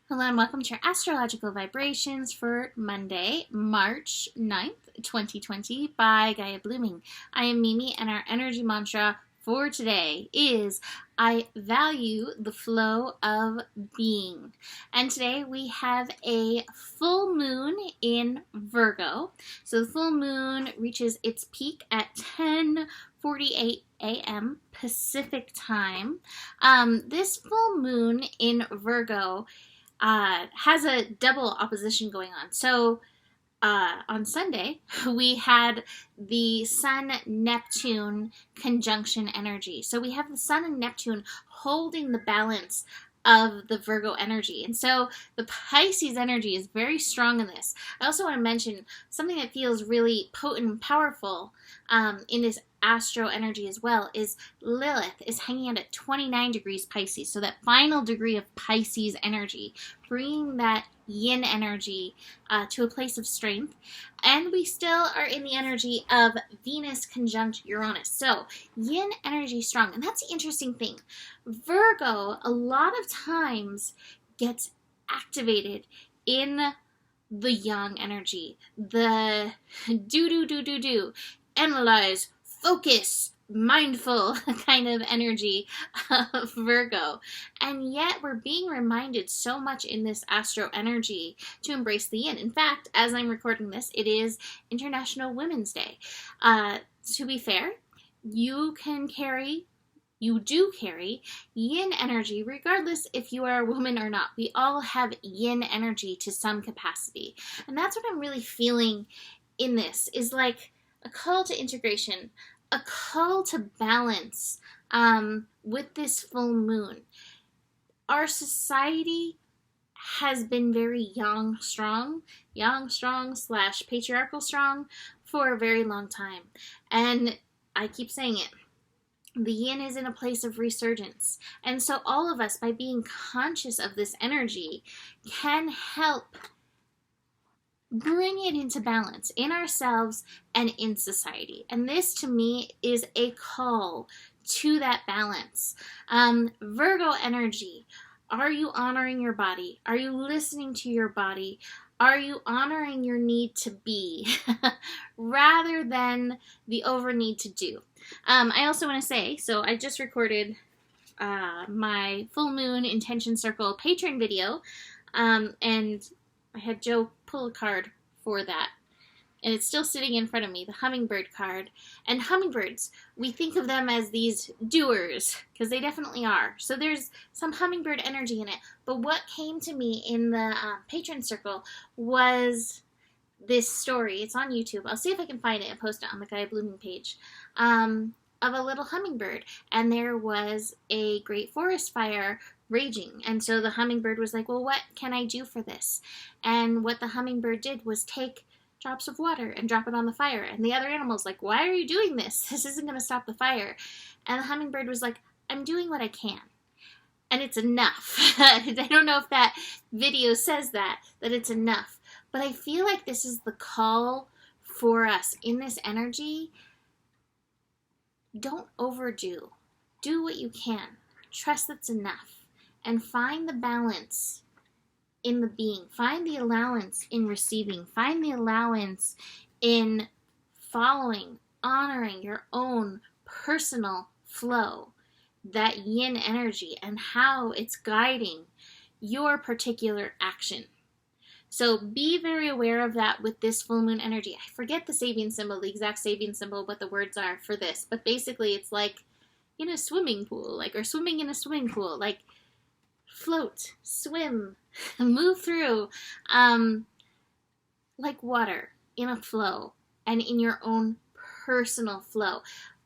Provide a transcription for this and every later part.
Hello and welcome to your astrological vibrations for Monday, March 9th, 2020 by Gaia Blooming. I am Mimi and our energy mantra for today is I value the flow of being. And today we have a full moon in Virgo. So the full moon reaches its peak at 10:48 a.m. Pacific time. This full moon in Virgo has a double opposition going on. So on Sunday, we had the Sun-Neptune conjunction energy. So we have the Sun and Neptune holding the balance of the Virgo energy. And so the Pisces energy is very strong in this. I also want to mention something that feels really potent and powerful in this astro energy as well is Lilith is hanging out at 29 degrees Pisces. So that final degree of Pisces energy, bringing that yin energy to a place of strength. And we still are in the energy of Venus conjunct Uranus. So yin energy strong. And that's the interesting thing. Virgo a lot of times gets activated in the yang energy. The do, analyze, focus, mindful kind of energy of Virgo. And yet we're being reminded so much in this astro energy to embrace the yin. In fact, as I'm recording this, it is International Women's Day. To be fair, you do carry yin energy regardless if you are a woman or not. We all have yin energy to some capacity. And that's what I'm really feeling in this is like a call to integration, a call to balance with this full moon. Our society has been very yang strong / patriarchal strong for a very long time. And I keep saying it. The yin is in a place of resurgence. And so all of us, by being conscious of this energy, can help bring it into balance in ourselves and in society. And this, to me, is a call to that balance. Virgo energy. Are you honoring your body? Are you listening to your body? Are you honoring your need to be rather than the over need to do? I also want to say, so I just recorded my full moon intention circle patron video, and I had Joe pull a card for that. And it's still sitting in front of me, the hummingbird card. And hummingbirds, we think of them as these doers, because they definitely are. So there's some hummingbird energy in it. But what came to me in the patron circle was this story. It's on YouTube. I'll see if I can find it and post it on the Gaia Blooming page. Of a little hummingbird. And there was a great forest fire raging. And so the hummingbird was like, well, what can I do for this? And what the hummingbird did was take drops of water and drop it on the fire. And the other animal's like, why are you doing this? This isn't going to stop the fire. And the hummingbird was like, I'm doing what I can. And it's enough. I don't know if that video says that it's enough. But I feel like this is the call for us in this energy. Don't overdo. Do what you can. Trust that's enough. And find the balance in the being. Find the allowance in receiving. Find the allowance in following, honoring your own personal flow. That yin energy and how it's guiding your particular action. So be very aware of that with this full moon energy. I forget the Sabian symbol, the exact Sabian symbol, what the words are for this. But basically it's like in a swimming pool, or swimming in a swimming pool. Like float, swim, move through, like water in a flow and in your own personal flow.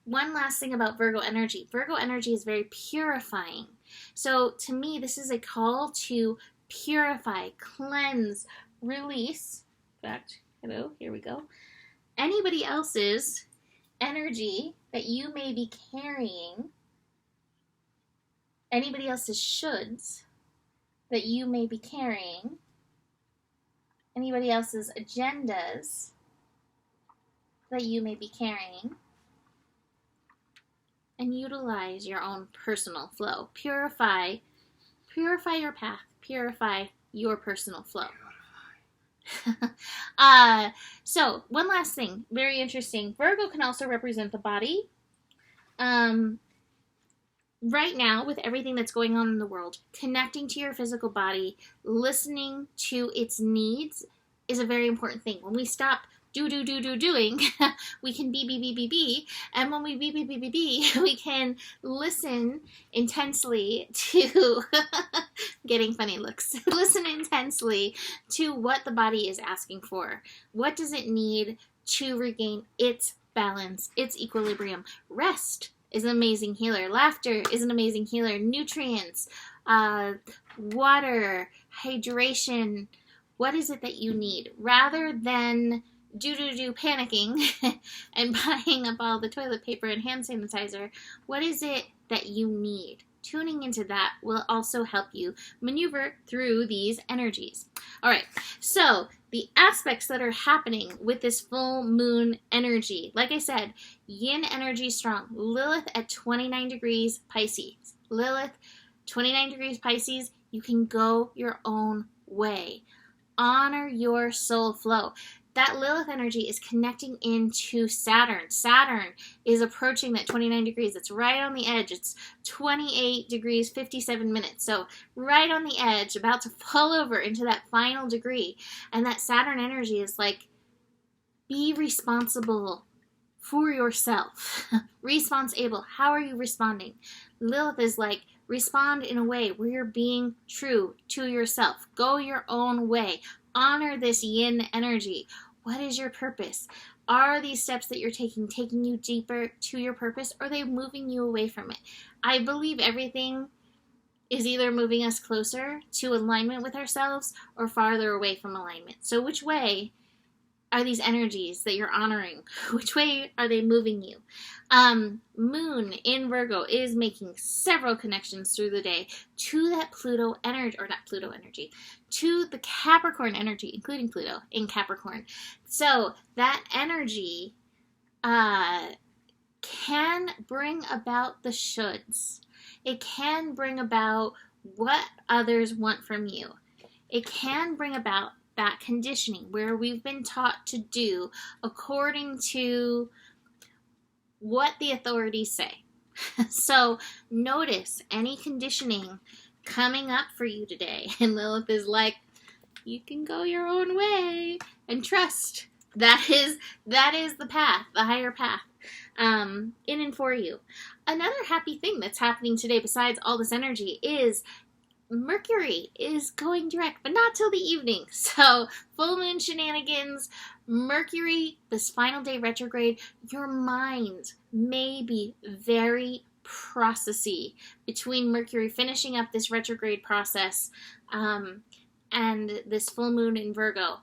One last thing about Virgo energy. Virgo energy is very purifying. So to me, this is a call to purify, cleanse, release. In fact, here we go. Anybody else's energy that you may be carrying, anybody else's shoulds that you may be carrying, anybody else's agendas that you may be carrying, and utilize your own personal flow. Purify your path. purify your personal flow. So one last thing, very interesting. Virgo can also represent the body. Right now, with everything that's going on in the world, connecting to your physical body, listening to its needs is a very important thing. When we stop doing, we can be. And when we be, we can listen intensely to, getting funny looks, listen intensely to what the body is asking for. What does it need to regain its balance, its equilibrium? Rest is an amazing healer. Laughter is an amazing healer. Nutrients, water, hydration. What is it that you need? Rather than panicking and buying up all the toilet paper and hand sanitizer, what is it that you need? Tuning into that will also help you maneuver through these energies. All right, so the aspects that are happening with this full moon energy, like I said, yin energy strong. Lilith at 29 degrees Pisces. Lilith, 29 degrees Pisces, you can go your own way. Honor your soul flow. That Lilith energy is connecting into Saturn. Saturn is approaching that 29 degrees. It's right on the edge. It's 28 degrees, 57 minutes. So right on the edge, about to fall over into that final degree. And that Saturn energy is like, be responsible for yourself. Responsible. How are you responding? Lilith is like, respond in a way where you're being true to yourself. Go your own way. Honor this yin energy. What is your purpose? Are these steps that you're taking you deeper to your purpose, or are they moving you away from it? I believe everything is either moving us closer to alignment with ourselves or farther away from alignment. So which way are these energies that you're honoring? Which way are they moving you? Moon in Virgo is making several connections through the day to that Pluto energy, or not Pluto energy, to the Capricorn energy, including Pluto in Capricorn. So that energy can bring about the shoulds. It can bring about what others want from you. It can bring about that conditioning where we've been taught to do according to what the authorities say. So notice any conditioning coming up for you today. And Lilith is like, you can go your own way and trust. That is the path, the higher path, in and for you. Another happy thing that's happening today besides all this energy is Mercury is going direct, but not till the evening. So full moon shenanigans, Mercury, this final day retrograde, your mind may be very processy between Mercury finishing up this retrograde process and this full moon in Virgo.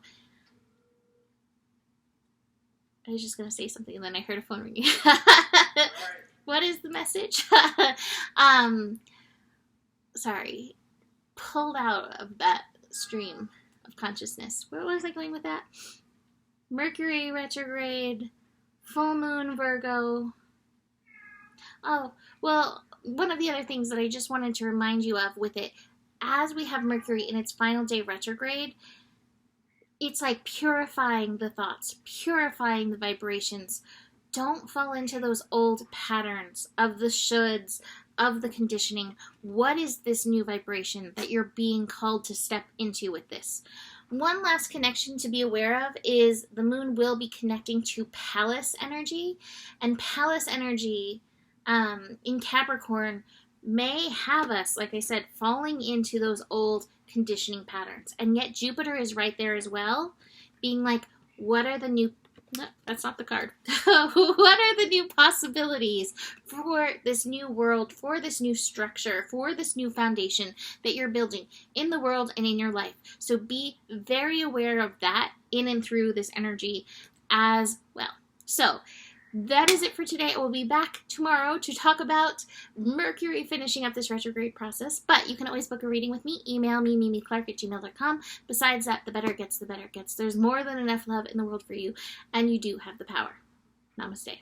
I was just going to say something and then I heard a phone ringing. What is the message? Sorry. Pulled out of that stream of consciousness. Where was I going with that? Mercury retrograde, full moon Virgo. Oh, well, one of the other things that I just wanted to remind you of with it, as we have Mercury in its final day retrograde, it's like purifying the thoughts, purifying the vibrations. Don't fall into those old patterns of the shoulds, of the conditioning. What is this new vibration that you're being called to step into with this? One last connection to be aware of is the moon will be connecting to Palace energy, and Palace energy in Capricorn may have us, like I said, falling into those old conditioning patterns. And yet Jupiter is right there as well, being like, what are the new... No, that's not the card. What are the new possibilities for this new world, for this new structure, for this new foundation that you're building in the world and in your life? So be very aware of that in and through this energy as well. So that is it for today. I will be back tomorrow to talk about Mercury finishing up this retrograde process. But you can always book a reading with me. Email me, mimiclark@gmail.com. Besides that, the better it gets, the better it gets. There's more than enough love in the world for you, and you do have the power. Namaste.